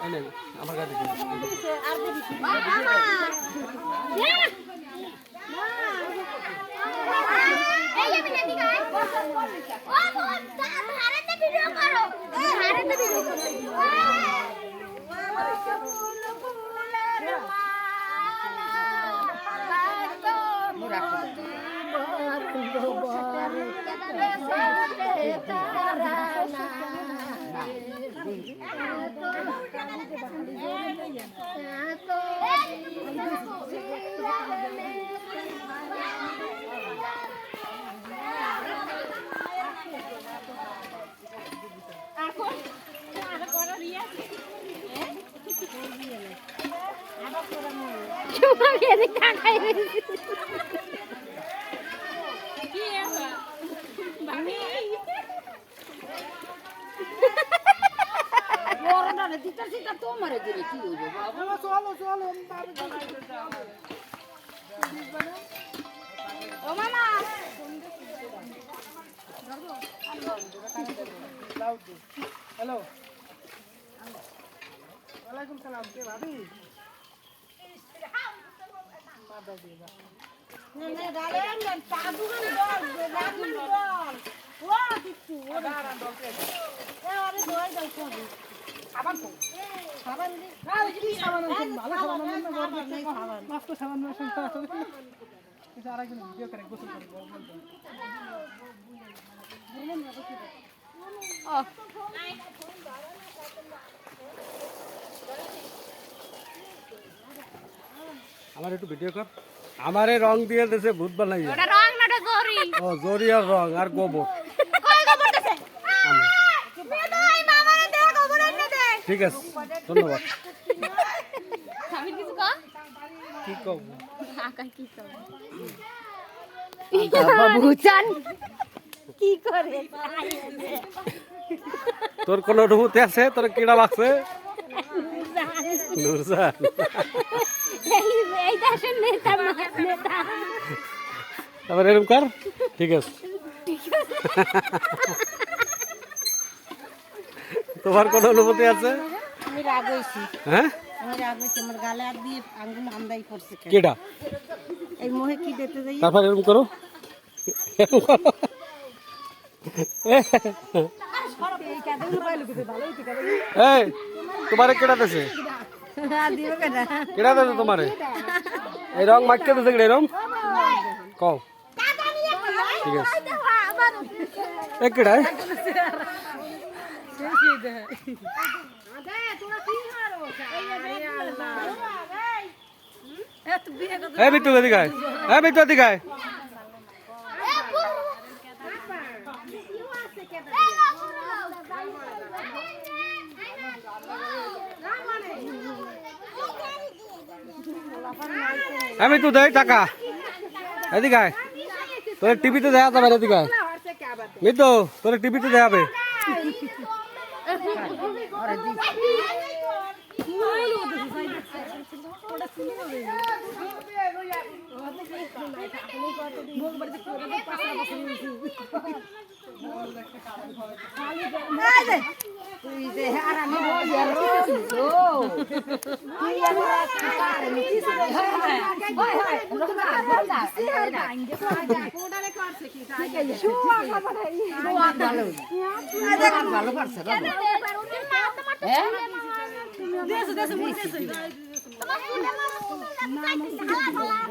আমার কাছে हेलो वालेकुम सलाम के भाभी नहीं डाले हम साधु का डॉल राजू डॉल वो किच्चू वो दारान डॉल के ए अरे दोई दो को साबन को साबन दी ना की साबन है ভালো সাবান না গরম नहीं साबन मस्त साबन में सुनता है इस आरा के वीडियो करे गोसल करे ओ আমার একটু ভিডিও কর আমারে রং দিয়ে দেছে ভূত বানাই ওটা রং না ওটা জরি ও জরি আর রং আর গোবর কই গোবর দেছে বেদই মামা দে গোবর এনে দে ঠিক আছে ধন্যবাদ আমি কিছু কও কি কও আকা কি কও বাবু চান কি করে তোর কোন অনুভূতি আছে তোর কিড়া লাগছে নুরজান এই দেশের নেতা নেতা আবার এরকম কর ঠিক আছে তোমার কোন অনুভূতি আছে আমি রাগ হইছি হ্যাঁ আমি রাগ হইছি আমার গালে হাত দিয়ে আঙ্গুল আমদাই করছে কেডা এই মোহে কি দিতে যাই তারপর এরকম করো এই তোমারে কেডা দেছে কেডা দেছে তোমারে এই রং মাখতে দেছে কেডা রং কও ঠিক আছে এ কেডা এই বিট্টু এদিকে আয় এই বিট্টু এদিকে আয় আমি তো দেই টাকা এদিকে আয় তোর টিভিতে দেখা যাবে এদিকে আয় মিতু তোর টিভিতে দেখাবে ভালো